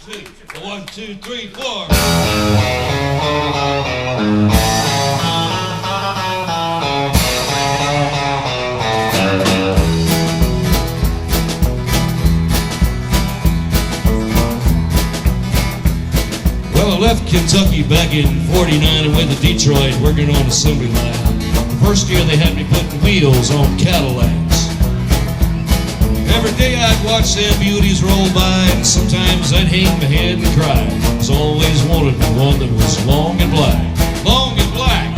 two. 1, 2, 3, 4. Well, I left Kentucky back in 49 and went to Detroit working on assembly line. The first year they had me putting wheels on Cadillacs. Every day I'd watch them beauties roll by, and sometimes I'd hang my head and cry. I always wanted one that was long and black. Long and black.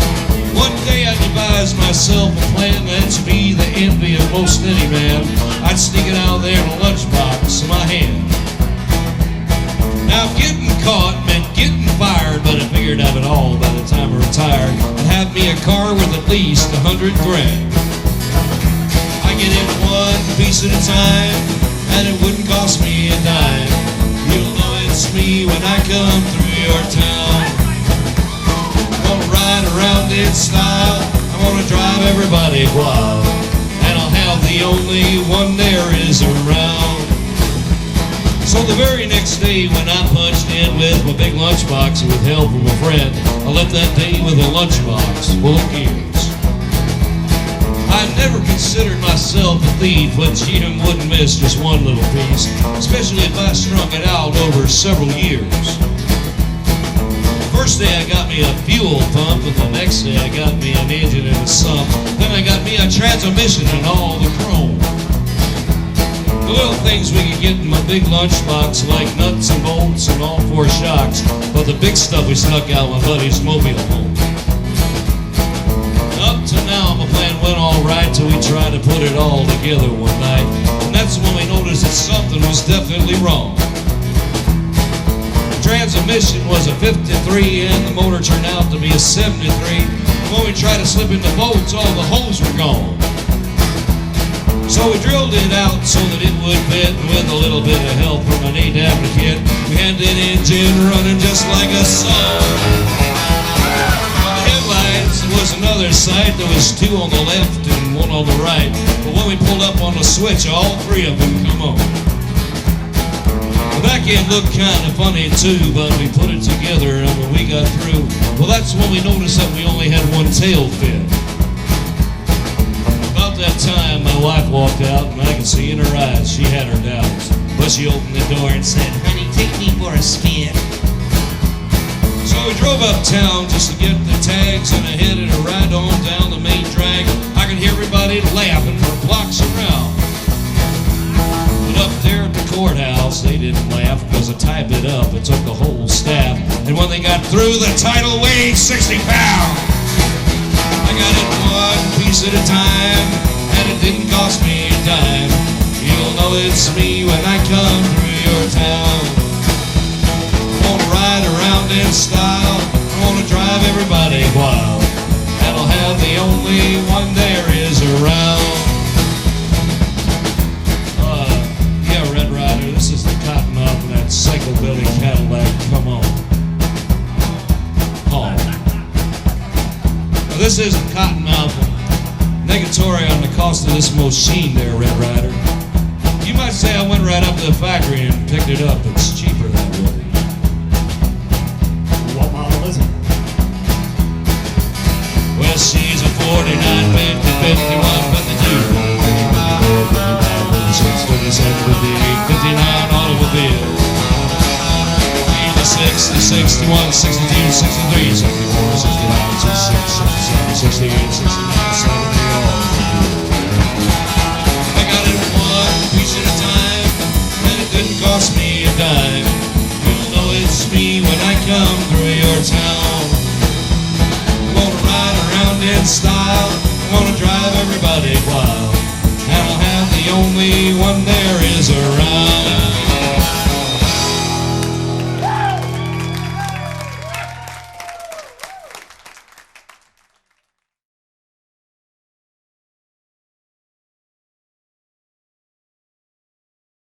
One day I devised myself a plan that's be the envy of most any man. I'd sneak it out there in a lunchbox in my hand. Now getting caught meant getting fired, but I figured out it all by the time I retired. I'd have me a car with at least 100 grand. I get in one piece at a time, and it wouldn't cost me a dime. You'll know it's me when I come through your town. I'm gonna ride around in style, I'm gonna drive everybody wild, and I'll have the only one there is around. So the very next day when I punched in with my big lunchbox with help from a friend, I left that day with a lunchbox full of gears. I never considered myself a thief, but Jim wouldn't miss just one little piece, especially if I strung it out over several years. First day I got me a fuel pump, and the next day I got me an engine and a sump. Then I got me a transmission and all the chrome. The little things we could get in my big lunchbox, like nuts and bolts and all 4 shocks, but the big stuff we snuck out my buddy's mobile home. Up to now my plan went all right till we tried to put it all together one night, and that's when we noticed that something was definitely wrong. The transmission was a 53 and the motor turned out to be a 73. When we tried to slip in the bolts, all the holes were gone. So we drilled it out so that it would fit, and with a little bit of help from an ADAP kit, we had that engine running just like a song. On the headlights was another sight. There was 2 on the left and 1 on the right. But when we pulled up on the switch, all 3 of them come on. The back end looked kind of funny too, but we put it together, and when we got through, well, that's when we noticed that we only had 1 tail fit. About that time, my wife walked out, and I could see in her eyes she had her doubts. But she opened the door and said, "Honey, take me for a spin." So we drove uptown just to get the tags, and I headed a ride on down the main drag. I could hear everybody laughing for blocks around. But up there at the courthouse, they didn't laugh because I typed it up. It took the whole staff, and when they got through, the title weighed 60 pounds. I got it one piece at a time, and it didn't cost me a dime. You'll know it's me when I come through your town. I wanna ride around in style, I wanna drive everybody wild, and I'll have the only one there is around. Yeah, Red Rider, this is the cotton off of that psychobilly Cadillac. Come on. This isn't Cottonmouth negatory on the cost of this machine there, Red Rider. You might say I went right up to the factory and picked it up. It's cheaper that way. What model is it? Well, she's a 49, 50, 51, 52, 56, 57, 58, 59 automobile. 60, 61, 62, 63, 64, 69, 66, 67, 68, 69, 70, all. I got it 1 piece at a time, and it didn't cost me a dime. You'll know it's me when I come through your town. I wanna ride around in style, I wanna drive everybody wild, and I'll have the only one there is around.